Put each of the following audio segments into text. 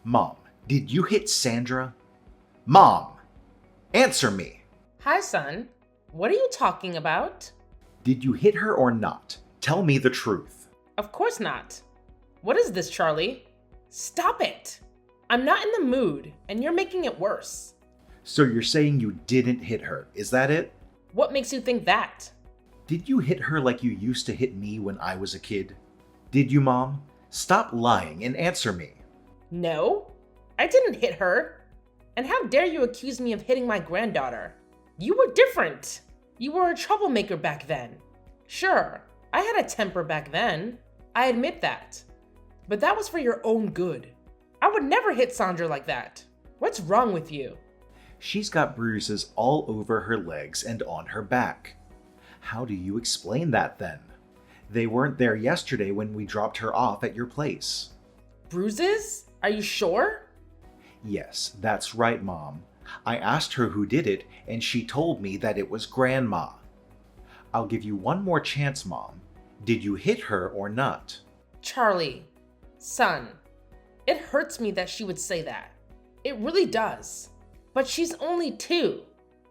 Mom, did you hit Sandra? Mom, answer me. Hi, son. What are you talking about? Did you hit her or not? Tell me the truth. Of course not. What is this, Charlie? Stop it. I'm not in the mood, and you're making it worse. So you're saying you didn't hit her, is that it? What makes you think that? Did you hit her like you used to hit me when I was a kid? Did you, Mom? Stop lying and answer me. No, I didn't hit her. And how dare you accuse me of hitting my granddaughter? You were different. You were a troublemaker back then. Sure, I had a temper back then. I admit that. But that was for your own good. I would never hit Sandra like that. What's wrong with you? She's got bruises all over her legs and on her back. How do you explain that then? They weren't there yesterday when we dropped her off at your place. Bruises? Are you sure? Yes, that's right, Mom. I asked her who did it, and she told me that it was Grandma. I'll give you one more chance, Mom. Did you hit her or not? Charlie, son, it hurts me that she would say that. It really does. But she's only 2.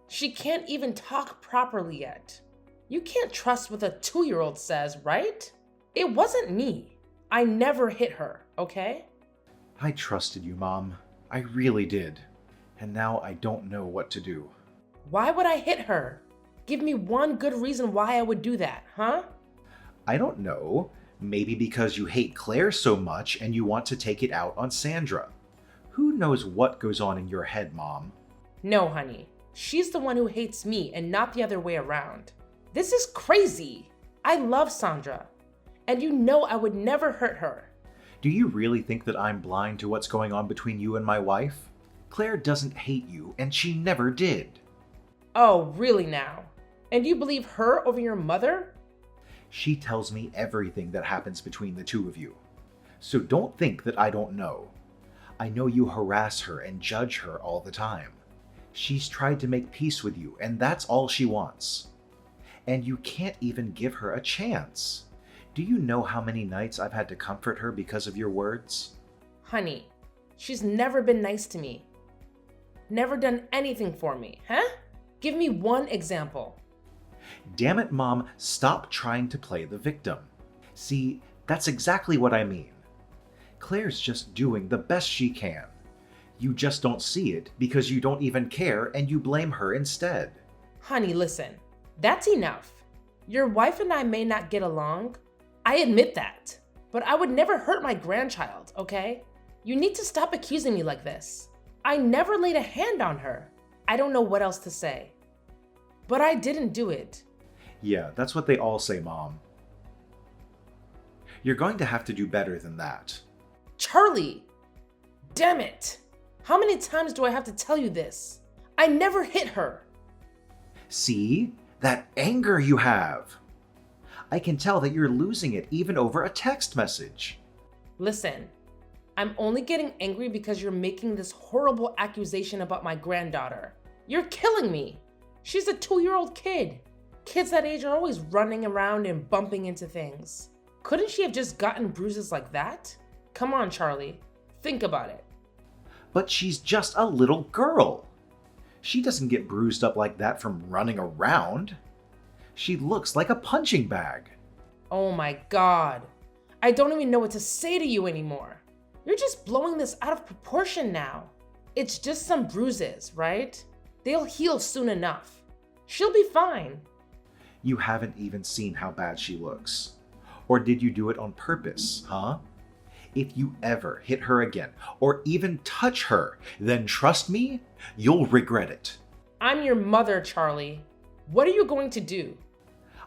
She can't even talk properly yet. You can't trust what a 2-year-old says, right? It wasn't me. I never hit her, okay? I trusted you, Mom. I really did. And now I don't know what to do. Why would I hit her? Give me one good reason why I would do that, huh? I don't know. Maybe because you hate Claire so much and you want to take it out on Sandra. Who knows what goes on in your head, Mom? No, honey. She's the one who hates me and not the other way around. This is crazy. I love Sandra. And you know I would never hurt her. Do you really think that I'm blind to what's going on between you and my wife? Claire doesn't hate you, and she never did. Oh, really now? And you believe her over your mother? She tells me everything that happens between the two of you. So don't think that I don't know. I know you harass her and judge her all the time. She's tried to make peace with you, and that's all she wants. And you can't even give her a chance. Do you know how many nights I've had to comfort her because of your words? Honey, she's never been nice to me. Never done anything for me, huh? Give me one example. Damn it, Mom, stop trying to play the victim. See, that's exactly what I mean. Claire's just doing the best she can. You just don't see it because you don't even care and you blame her instead. Honey, listen. That's enough. Your wife and I may not get along. I admit that. But I would never hurt my grandchild, okay? You need to stop accusing me like this. I never laid a hand on her. I don't know what else to say. But I didn't do it. Yeah, that's what they all say, Mom. You're going to have to do better than that. Charlie! Damn it! How many times do I have to tell you this? I never hit her. See? That anger you have. I can tell that you're losing it even over a text message. Listen, I'm only getting angry because you're making this horrible accusation about my granddaughter. You're killing me. She's a 2-year-old kid. Kids that age are always running around and bumping into things. Couldn't she have just gotten bruises like that? Come on, Charlie. Think about it. But she's just a little girl. She doesn't get bruised up like that from running around. She looks like a punching bag. Oh my God. I don't even know what to say to you anymore. You're just blowing this out of proportion now. It's just some bruises, right? They'll heal soon enough. She'll be fine. You haven't even seen how bad she looks. Or did you do it on purpose, huh? If you ever hit her again, or even touch her, then trust me, you'll regret it. I'm your mother, Charlie. What are you going to do?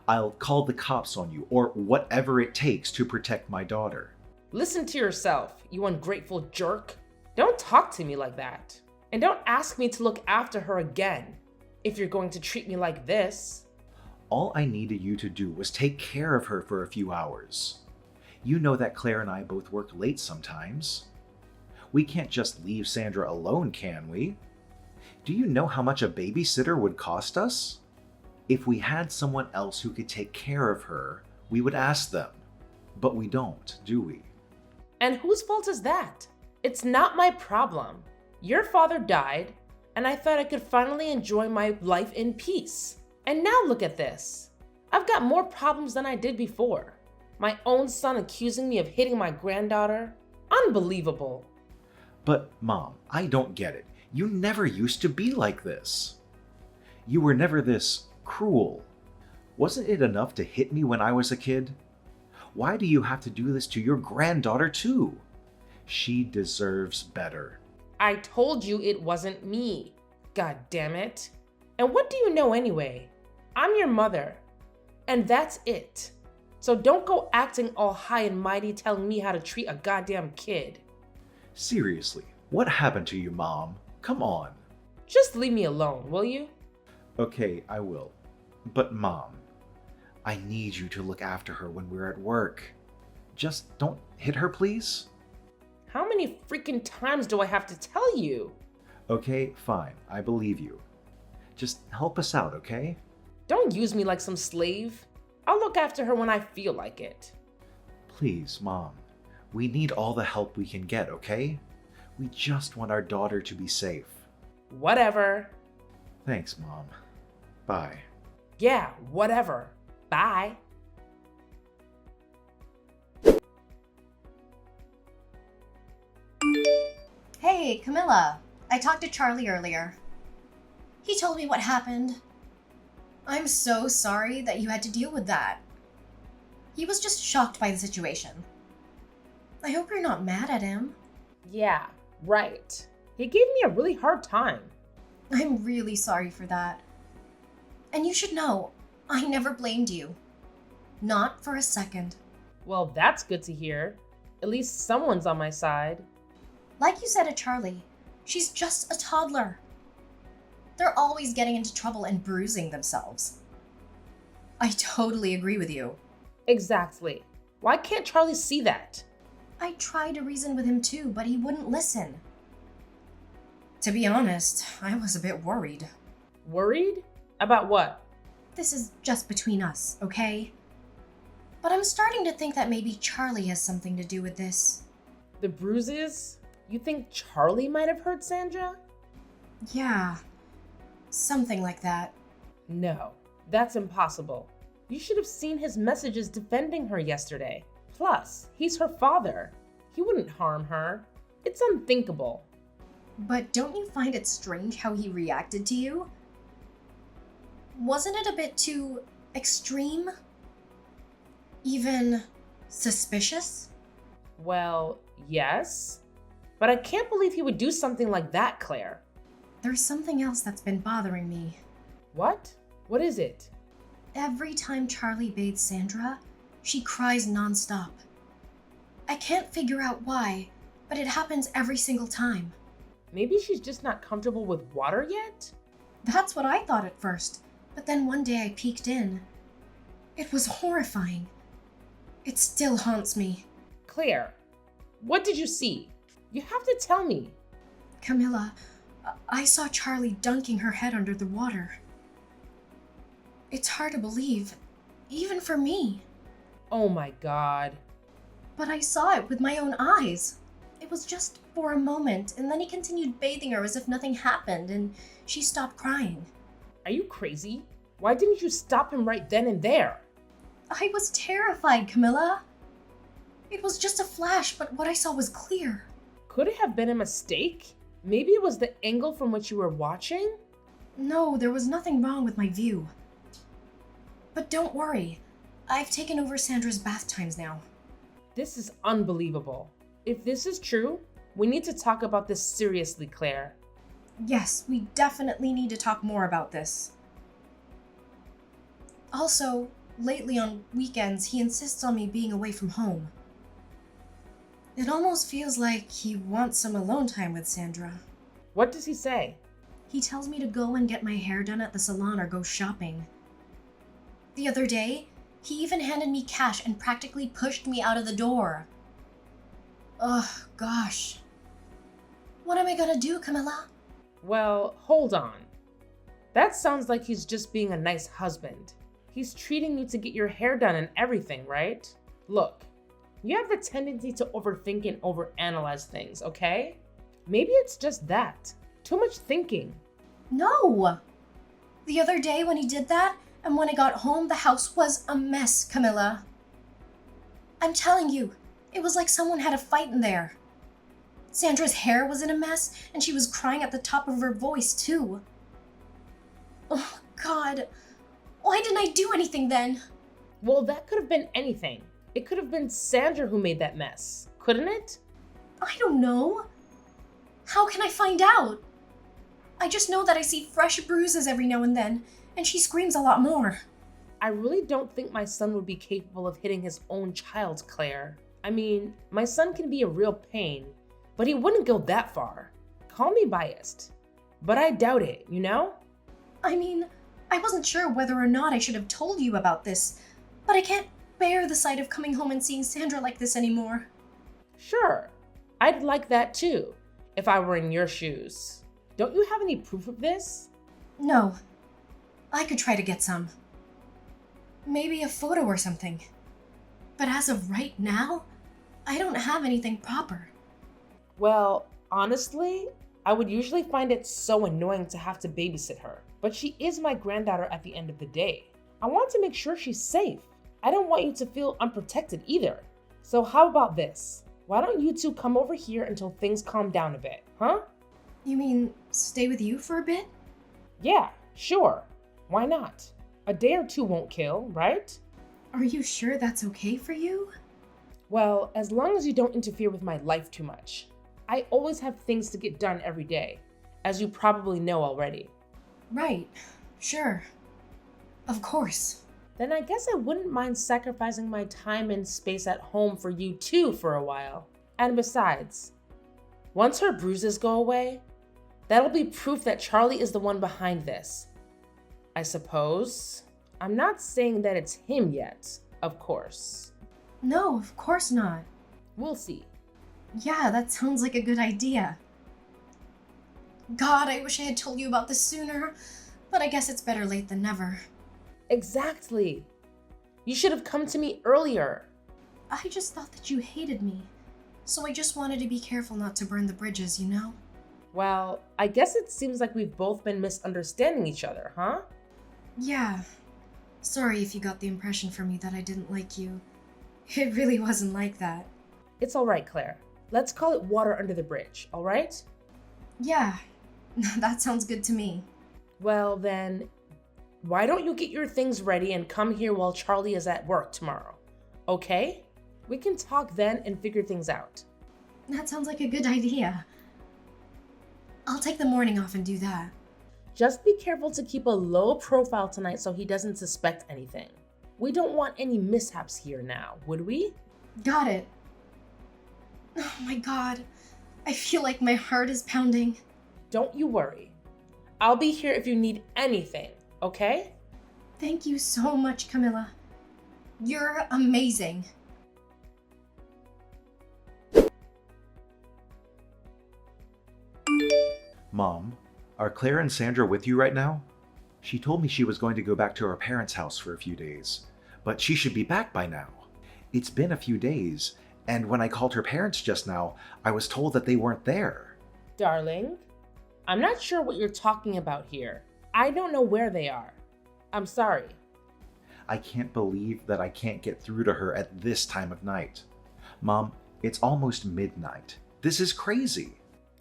I'll call the cops on you, or whatever it takes to protect my daughter. Listen to yourself, you ungrateful jerk. Don't talk to me like that. And don't ask me to look after her again, if you're going to treat me like this. All I needed you to do was take care of her for a few hours. You know that Claire and I both work late sometimes. We can't just leave Sandra alone, can we? Do you know how much a babysitter would cost us? If we had someone else who could take care of her, we would ask them. But we don't, do we? And whose fault is that? It's not my problem. Your father died, and I thought I could finally enjoy my life in peace. And now look at this. I've got more problems than I did before. My own son accusing me of hitting my granddaughter? Unbelievable. But, Mom, I don't get it. You never used to be like this. You were never this cruel. Wasn't it enough to hit me when I was a kid? Why do you have to do this to your granddaughter too? She deserves better. I told you it wasn't me. God damn it. And what do you know anyway? I'm your mother. And that's it. So don't go acting all high and mighty telling me how to treat a goddamn kid. Seriously, what happened to you, Mom? Come on. Just leave me alone, will you? Okay, I will. But Mom, I need you to look after her when we're at work. Just don't hit her, please? How many freaking times do I have to tell you? Okay, fine. I believe you. Just help us out, okay? Don't use me like some slave. I'll look after her when I feel like it. Please, Mom. We need all the help we can get, okay? We just want our daughter to be safe. Whatever. Thanks, Mom. Bye. Yeah, whatever. Bye. Hey, Camilla. I talked to Charlie earlier. He told me what happened. I'm so sorry that you had to deal with that. He was just shocked by the situation. I hope you're not mad at him. Yeah, right. He gave me a really hard time. I'm really sorry for that. And you should know, I never blamed you. Not for a second. Well, that's good to hear. At least someone's on my side. Like you said to Charlie, she's just a toddler. They're always getting into trouble and bruising themselves. I totally agree with you. Exactly. Why can't Charlie see that? I tried to reason with him too, but he wouldn't listen. To be honest, I was a bit worried. Worried? About what? This is just between us, okay? But I'm starting to think that maybe Charlie has something to do with this. The bruises? You think Charlie might have hurt Sandra? Yeah, something like that. No, that's impossible. You should have seen his messages defending her yesterday. Plus, he's her father. He wouldn't harm her. It's unthinkable. But don't you find it strange how he reacted to you? Wasn't it a bit too extreme? Even suspicious? Well, yes. But I can't believe he would do something like that, Claire. There's something else that's been bothering me. What? What is it? Every time Charlie bathes Sandra, she cries nonstop. I can't figure out why, but it happens every single time. Maybe she's just not comfortable with water yet? That's what I thought at first, but then one day I peeked in. It was horrifying. It still haunts me. Claire, what did you see? You have to tell me. Camilla, I saw Charlie dunking her head under the water. It's hard to believe, even for me. Oh my God. But I saw it with my own eyes. It was just for a moment, and then he continued bathing her as if nothing happened, and she stopped crying. Are you crazy? Why didn't you stop him right then and there? I was terrified, Camilla. It was just a flash, but what I saw was clear. Could it have been a mistake? Maybe it was the angle from which you were watching? No, there was nothing wrong with my view. But don't worry, I've taken over Sandra's bath times now. This is unbelievable. If this is true, we need to talk about this seriously, Claire. Yes, we definitely need to talk more about this. Also, lately on weekends, he insists on me being away from home. It almost feels like he wants some alone time with Sandra. What does he say? He tells me to go and get my hair done at the salon or go shopping. The other day, he even handed me cash and practically pushed me out of the door. Ugh, gosh. What am I gonna do, Camilla? Well, hold on. That sounds like he's just being a nice husband. He's treating you to get your hair done and everything, right? Look, You have the tendency to overthink and overanalyze things, okay? Maybe it's just that. Too much thinking. No! The other day when he did that, and when I got home, the house was a mess, Camilla. I'm telling you, it was like someone had a fight in there. Sandra's hair was in a mess, and she was crying at the top of her voice, too. Oh, God. Why didn't I do anything then? Well, that could have been anything. It could have been Sandra who made that mess, couldn't it? I don't know. How can I find out? I just know that I see fresh bruises every now and then, and she screams a lot more. I really don't think my son would be capable of hitting his own child, Claire. I mean, my son can be a real pain, but he wouldn't go that far. Call me biased, but I doubt it, you know? I mean, I wasn't sure whether or not I should have told you about this, but I can't bear the sight of coming home and seeing Sandra like this anymore. Sure, I'd like that too, if I were in your shoes. Don't you have any proof of this? No. I could try to get some. Maybe a photo or something. But as of right now, I don't have anything proper. Well, honestly, I would usually find it so annoying to have to babysit her, but she is my granddaughter at the end of the day. I want to make sure she's safe. I don't want you to feel unprotected either. So how about this? Why don't you two come over here until things calm down a bit, huh? You mean stay with you for a bit? Yeah, sure. Why not? A day or two won't kill, right? Are you sure that's okay for you? Well, as long as you don't interfere with my life too much. I always have things to get done every day, as you probably know already. Right. Sure. Of course. Then I guess I wouldn't mind sacrificing my time and space at home for you too for a while. And besides, once her bruises go away, that'll be proof that Charlie is the one behind this. I suppose. I'm not saying that it's him yet, of course. No, of course not. We'll see. Yeah, that sounds like a good idea. God, I wish I had told you about this sooner, but I guess it's better late than never. Exactly. You should have come to me earlier. I just thought that you hated me, so I just wanted to be careful not to burn the bridges, you know? Well, I guess it seems like we've both been misunderstanding each other, huh? Yeah. Sorry if you got the impression from me that I didn't like you. It really wasn't like that. It's all right, Claire. Let's call it water under the bridge, all right? Yeah, that sounds good to me. Well, then, why don't you get your things ready and come here while Charlie is at work tomorrow, okay? We can talk then and figure things out. That sounds like a good idea. I'll take the morning off and do that. Just be careful to keep a low profile tonight so he doesn't suspect anything. We don't want any mishaps here now, would we? Got it. Oh my God, I feel like my heart is pounding. Don't you worry. I'll be here if you need anything, okay? Thank you so much, Camilla. You're amazing. Mom, are Claire and Sandra with you right now? She told me she was going to go back to her parents' house for a few days, but she should be back by now. It's been a few days, and when I called her parents just now, I was told that they weren't there. Darling, I'm not sure what you're talking about here. I don't know where they are. I'm sorry. I can't believe that I can't get through to her at this time of night. Mom, it's almost midnight. This is crazy.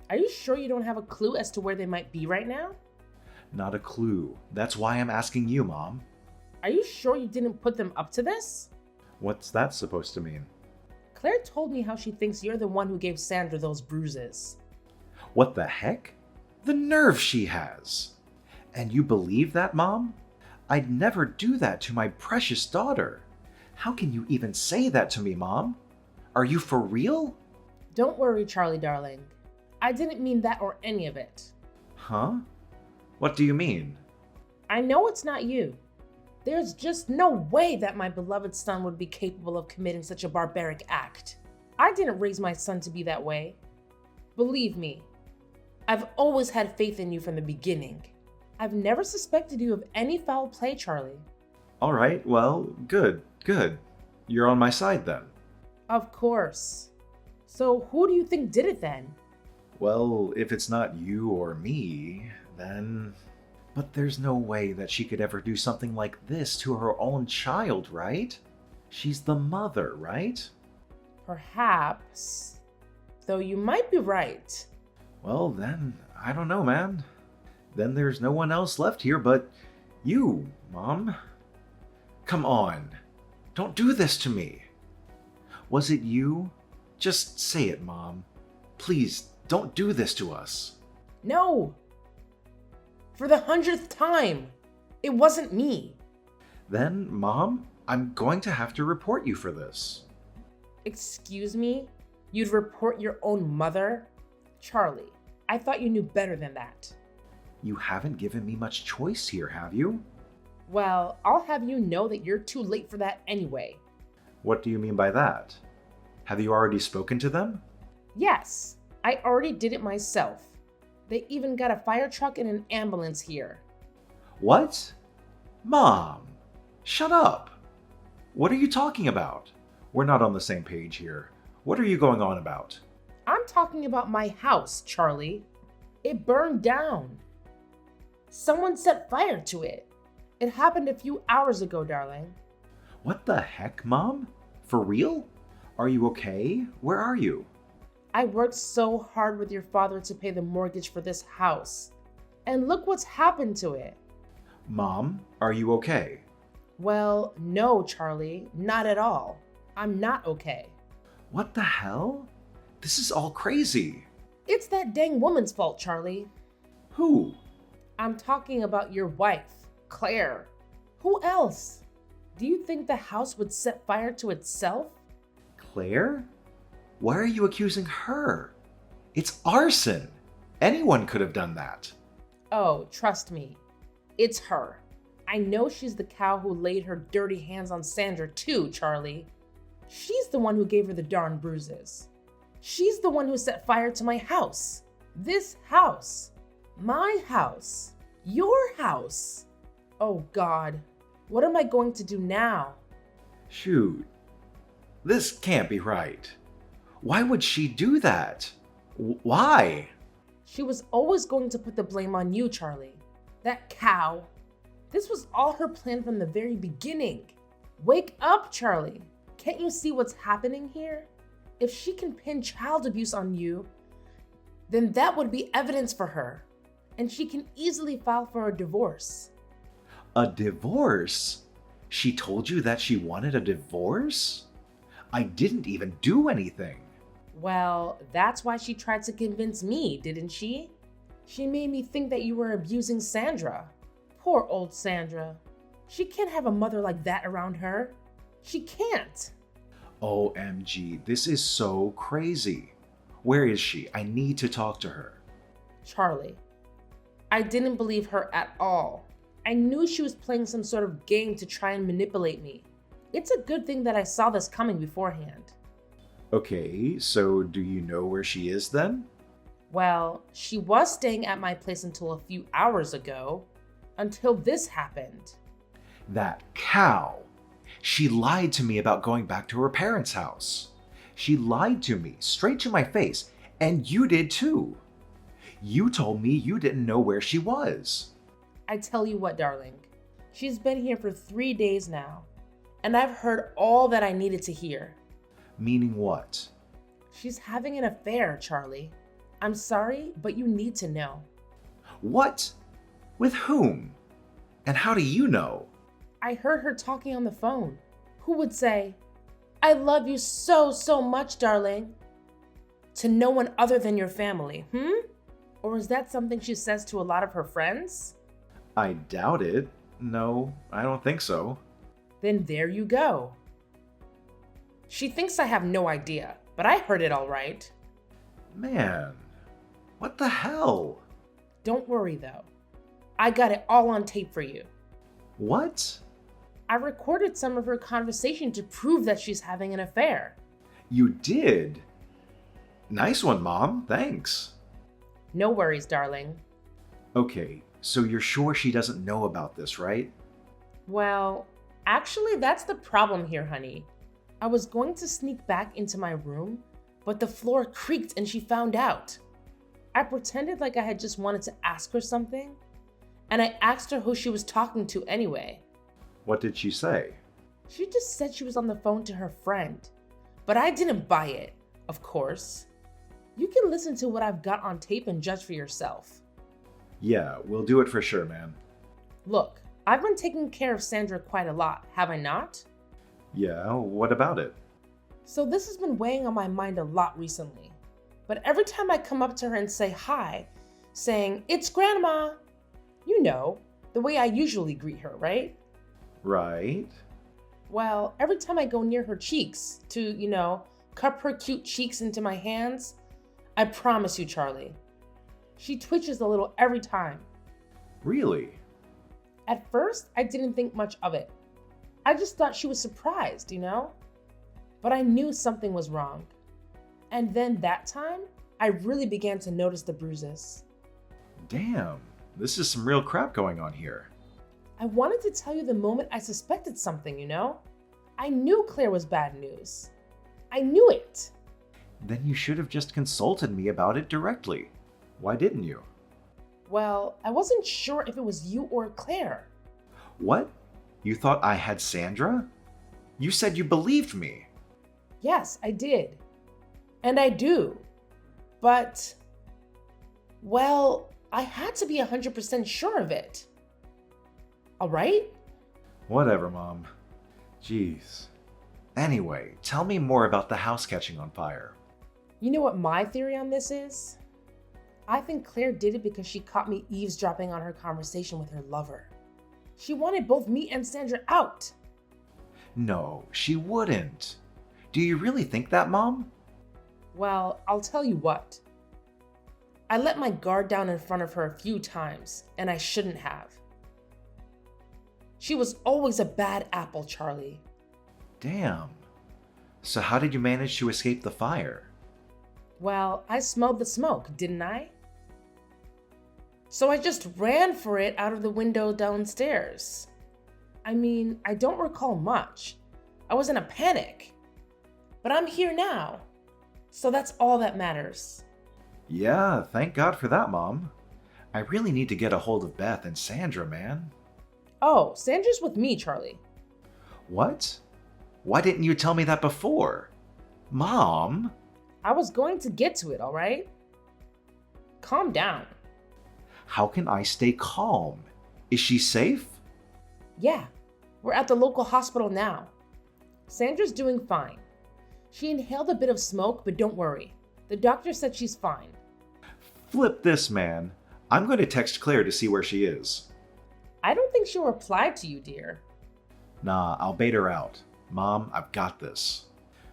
Are you sure you don't have a clue as to where they might be right now? Not a clue. That's why I'm asking you, Mom. Are you sure you didn't put them up to this? What's that supposed to mean? Claire told me how she thinks you're the one who gave Sandra those bruises. What the heck? The nerve she has! And you believe that, Mom? I'd never do that to my precious daughter. How can you even say that to me, Mom? Are you for real? Don't worry, Charlie, darling. I didn't mean that or any of it. Huh? What do you mean? I know it's not you. There's just no way that my beloved son would be capable of committing such a barbaric act. I didn't raise my son to be that way. Believe me, I've always had faith in you from the beginning. I've never suspected you of any foul play, Charlie. All right, well, good. You're on my side then. Of course. So who do you think did it then? Well, if it's not you or me, then. But there's no way that she could ever do something like this to her own child, right? She's the mother, right? Perhaps. Though you might be right. Well, then, I don't know, man. Then there's no one else left here but you, Mom. Come on. Don't do this to me. Was it you? Just say it, Mom. Please, don't do this to us. No! For the 100th time! It wasn't me. Then, Mom, I'm going to have to report you for this. Excuse me? You'd report your own mother? Charlie, I thought you knew better than that. You haven't given me much choice here, have you? Well, I'll have you know that you're too late for that anyway. What do you mean by that? Have you already spoken to them? Yes, I already did it myself. They even got a fire truck and an ambulance here. What? Mom, shut up. What are you talking about? We're not on the same page here. What are you going on about? I'm talking about my house, Charlie. It burned down. Someone set fire to it. It happened a few hours ago, darling. What the heck, Mom? For real? Are you okay? Where are you? I worked so hard with your father to pay the mortgage for this house. And look what's happened to it. Mom, are you okay? Well, no, Charlie, not at all. I'm not okay. What the hell? This is all crazy. It's that dang woman's fault, Charlie. Who? I'm talking about your wife, Claire. Who else? Do you think the house would set fire to itself? Claire? Why are you accusing her? It's arson. Anyone could have done that. Oh, trust me. It's her. I know she's the cow who laid her dirty hands on Sandra too, Charlie. She's the one who gave her the darn bruises. She's the one who set fire to my house. This house. My house. Your house. Oh God, what am I going to do now? Shoot. This can't be right. Why would she do that? Why? She was always going to put the blame on you, Charlie. That cow. This was all her plan from the very beginning. Wake up, Charlie. Can't you see what's happening here? If she can pin child abuse on you, then that would be evidence for her. And she can easily file for a divorce. A divorce? She told you that she wanted a divorce? I didn't even do anything. Well, that's why she tried to convince me, didn't she? She made me think that you were abusing Sandra. Poor old Sandra. She can't have a mother like that around her. She can't. OMG, this is so crazy. Where is she? I need to talk to her. Charlie, I didn't believe her at all. I knew she was playing some sort of game to try and manipulate me. It's a good thing that I saw this coming beforehand. Okay, so do you know where she is then? Well, she was staying at my place until a few hours ago. Until this happened. That cow. She lied to me about going back to her parents' house. She lied to me straight to my face, and you did too. You told me you didn't know where she was. I tell you what, darling. She's been here for 3 days now, and I've heard all that I needed to hear. Meaning what? She's having an affair, Charlie. I'm sorry, but you need to know. What? With whom? And how do you know? I heard her talking on the phone. Who would say, "I love you so, so much, darling," to no one other than your family, Or is that something she says to a lot of her friends? I doubt it. No, I don't think so. Then there you go. She thinks I have no idea, but I heard it all right. Man, what the hell? Don't worry though. I got it all on tape for you. What? I recorded some of her conversation to prove that she's having an affair. You did? Nice one, Mom. Thanks. No worries, darling. Okay, so you're sure she doesn't know about this, right? Well, actually, that's the problem here, honey. I was going to sneak back into my room, but the floor creaked and she found out. I pretended like I had just wanted to ask her something, and I asked her who she was talking to anyway. What did she say? She just said she was on the phone to her friend, but I didn't buy it, of course. You can listen to what I've got on tape and judge for yourself. Yeah, we'll do it for sure, man. Look, I've been taking care of Sandra quite a lot, have I not? Yeah, what about it? So this has been weighing on my mind a lot recently. But every time I come up to her and say hi, saying, "It's Grandma," you know, the way I usually greet her, right? Right. Well, every time I go near her cheeks to, cup her cute cheeks into my hands, I promise you, Charlie, she twitches a little every time. Really? At first, I didn't think much of it. I just thought she was surprised, But I knew something was wrong. And then that time, I really began to notice the bruises. Damn, this is some real crap going on here. I wanted to tell you the moment I suspected something, I knew Claire was bad news. I knew it. Then you should have just consulted me about it directly. Why didn't you? Well, I wasn't sure if it was you or Claire. What? You thought I had Sandra? You said you believed me. Yes, I did. And I do. But, well, I had to be 100% sure of it. All right? Whatever, Mom. Jeez. Anyway, tell me more about the house catching on fire. You know what my theory on this is? I think Claire did it because she caught me eavesdropping on her conversation with her lover. She wanted both me and Sandra out. No, she wouldn't. Do you really think that, Mom? Well, I'll tell you what. I let my guard down in front of her a few times, and I shouldn't have. She was always a bad apple, Charlie. Damn. So how did you manage to escape the fire? Well, I smelled the smoke, didn't I? So I just ran for it out of the window downstairs. I mean, I don't recall much. I was in a panic. But I'm here now. So that's all that matters. Yeah, thank God for that, Mom. I really need to get a hold of Beth and Sandra, man. Oh, Sandra's with me, Charlie. What? Why didn't you tell me that before? Mom? I was going to get to it, all right? Calm down. How can I stay calm? Is she safe? Yeah, we're at the local hospital now. Sandra's doing fine. She inhaled a bit of smoke, but don't worry. The doctor said she's fine. Flip this, man. I'm going to text Claire to see where she is. I don't think she'll reply to you, dear. Nah, I'll bait her out. Mom, I've got this.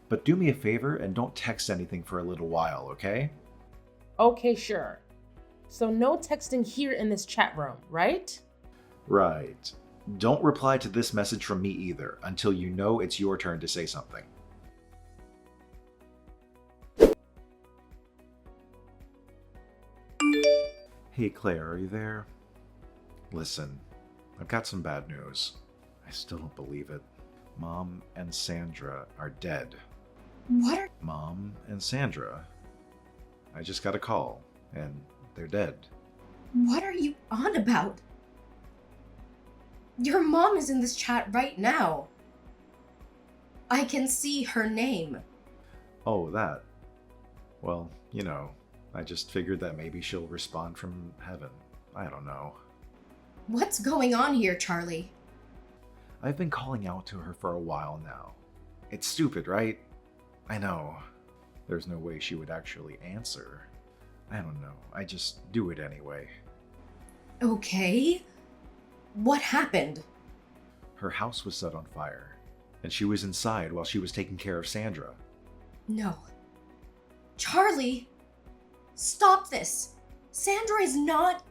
But do me a favor and don't text anything for a little while, okay? Okay, sure. So no texting here in this chat room, right? Right. Don't reply to this message from me either until you know it's your turn to say something. Hey Claire, are you there? Listen, I've got some bad news. I still don't believe it. Mom and Sandra are dead. What are... Mom and Sandra. I just got a call, and they're dead. What are you on about? Your mom is in this chat right now. I can see her name. Oh, that. Well, I just figured that maybe she'll respond from heaven. I don't know. What's going on here, Charlie? I've been calling out to her for a while now. It's stupid, right? I know. There's no way she would actually answer. I don't know. I just do it anyway. Okay. What happened? Her house was set on fire, and she was inside while she was taking care of Sandra. No. Charlie! Stop this! Sandra is not...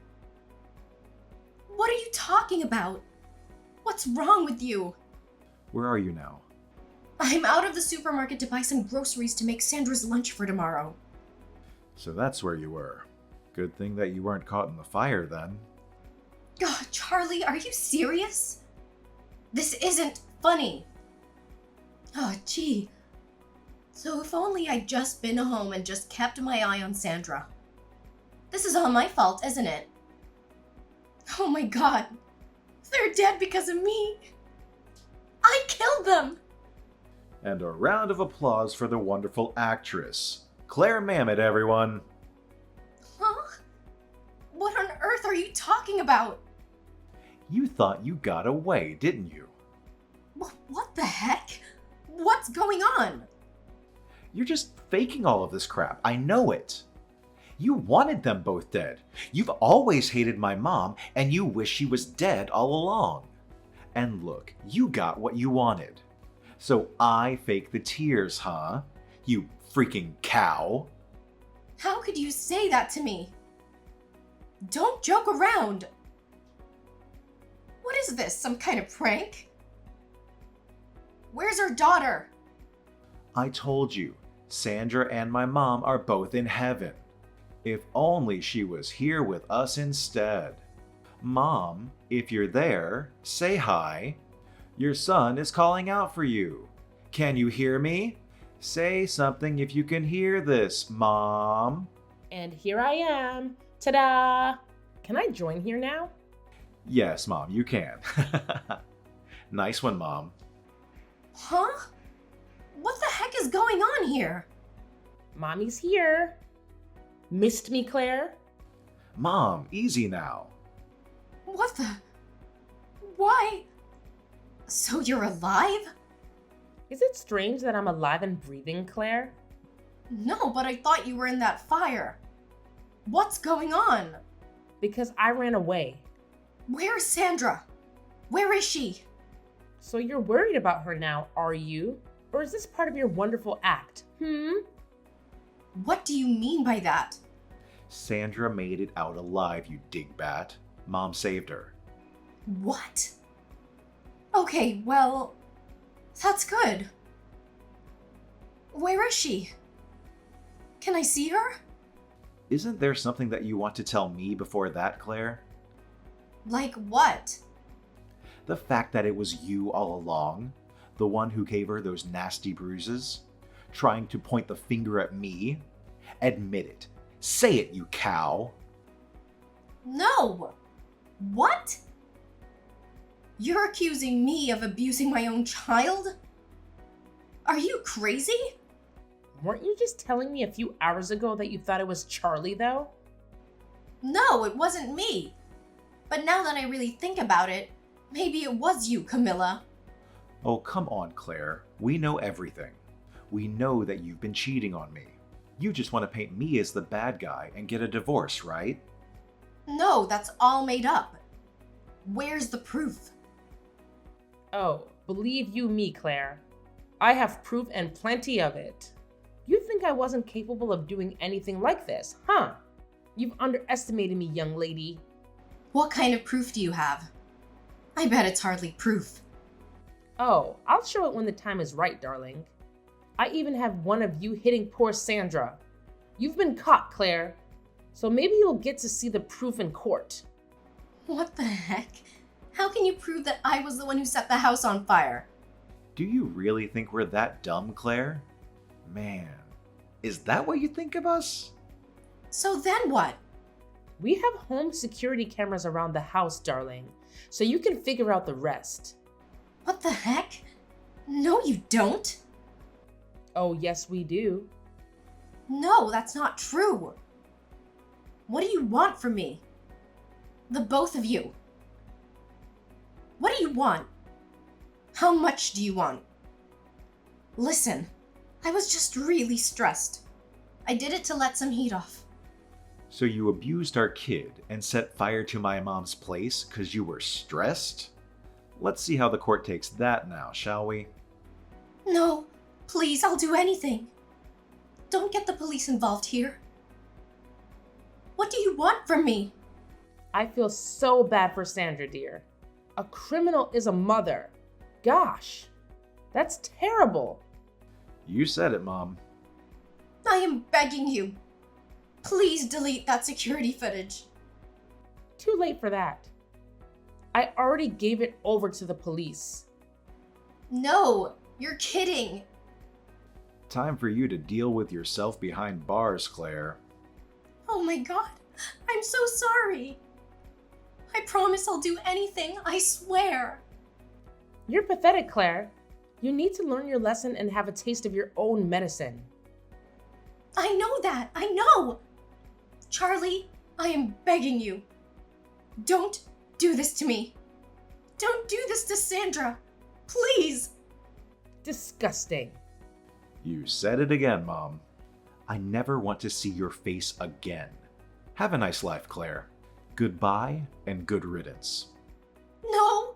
What are you talking about? What's wrong with you? Where are you now? I'm out of the supermarket to buy some groceries to make Sandra's lunch for tomorrow. So that's where you were. Good thing that you weren't caught in the fire then. God, Charlie, are you serious? This isn't funny. Oh, gee. So if only I'd just been home and just kept my eye on Sandra. This is all my fault, isn't it? Oh my god. They're dead because of me. I killed them! And a round of applause for the wonderful actress. Claire Mamet, everyone. Huh? What on earth are you talking about? You thought you got away, didn't you? What the heck? What's going on? You're just faking all of this crap. I know it. You wanted them both dead. You've always hated my mom, and you wish she was dead all along. And look, you got what you wanted. So I fake the tears, huh? You freaking cow. How could you say that to me? Don't joke around. What is this, some kind of prank? Where's our daughter? I told you, Sandra and my mom are both in heaven. If only she was here with us instead. Mom, if you're there, say hi. Your son is calling out for you. Can you hear me? Say something if you can hear this, Mom. And here I am. Ta-da! Can I join here now? Yes, Mom, you can. Nice one, Mom. Huh? What the heck is going on here? Mommy's here. Missed me, Claire? Mom, easy now. What the? Why? So you're alive? Is it strange that I'm alive and breathing, Claire? No, but I thought you were in that fire. What's going on? Because I ran away. Where's Sandra? Where is she? So you're worried about her now, are you? Or is this part of your wonderful act? What do you mean by that? Sandra made it out alive, you digbat. Mom saved her. What? Okay, well, that's good. Where is she? Can I see her? Isn't there something that you want to tell me before that, Claire? Like what? The fact that it was you all along, the one who gave her those nasty bruises, trying to point the finger at me. Admit it. Say it, you cow. No! What? You're accusing me of abusing my own child? Are you crazy? Weren't you just telling me a few hours ago that you thought it was Charlie, though? No, it wasn't me. But now that I really think about it, maybe it was you, Camilla. Oh, come on, Claire. We know everything. We know that you've been cheating on me. You just want to paint me as the bad guy and get a divorce, right? No, that's all made up. Where's the proof? Oh, believe you me, Claire. I have proof and plenty of it. You think I wasn't capable of doing anything like this, huh? You've underestimated me, young lady. What kind of proof do you have? I bet it's hardly proof. Oh, I'll show it when the time is right, darling. I even have one of you hitting poor Sandra. You've been caught, Claire. So maybe you'll get to see the proof in court. What the heck? How can you prove that I was the one who set the house on fire? Do you really think we're that dumb, Claire? Man, is that what you think of us? So then what? We have home security cameras around the house, darling, so you can figure out the rest. What the heck? No, you don't. Oh, yes, we do. No, that's not true. What do you want from me? The both of you. What do you want? How much do you want? Listen, I was just really stressed. I did it to let some heat off. So you abused our kid and set fire to my mom's place because you were stressed? Let's see how the court takes that now, shall we? No, please, I'll do anything. Don't get the police involved here. What do you want from me? I feel so bad for Sandra, dear. A criminal is a mother. Gosh, that's terrible. You said it, Mom. I am begging you. Please delete that security footage. Too late for that. I already gave it over to the police. No, You're kidding. Time for you to deal with yourself behind bars, Claire. Oh my god, I'm so sorry. I promise I'll do anything, I swear. You're pathetic, Claire. You need to learn your lesson and have a taste of your own medicine. I know that, I know. Charlie, I am begging you. Don't do this to me. Don't do this to Sandra. Please. Disgusting. You said it again, Mom. I never want to see your face again. Have a nice life, Claire. Goodbye and good riddance. No.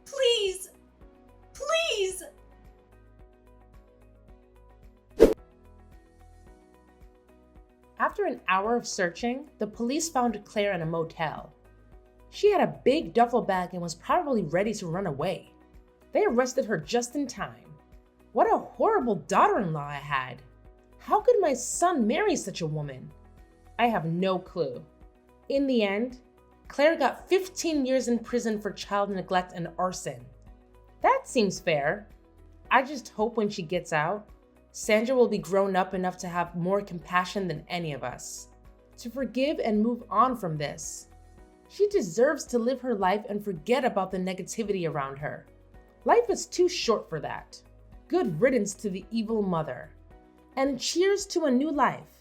Please. Please. After an hour of searching, the police found Claire in a motel. She had a big duffel bag and was probably ready to run away. They arrested her just in time. What a horrible daughter-in-law I had. How could my son marry such a woman? I have no clue. In the end, Claire got 15 years in prison for child neglect and arson. That seems fair. I just hope when she gets out, Sandra will be grown up enough to have more compassion than any of us, to forgive and move on from this. She deserves to live her life and forget about the negativity around her. Life is too short for that. Good riddance to the evil mother. And cheers to a new life.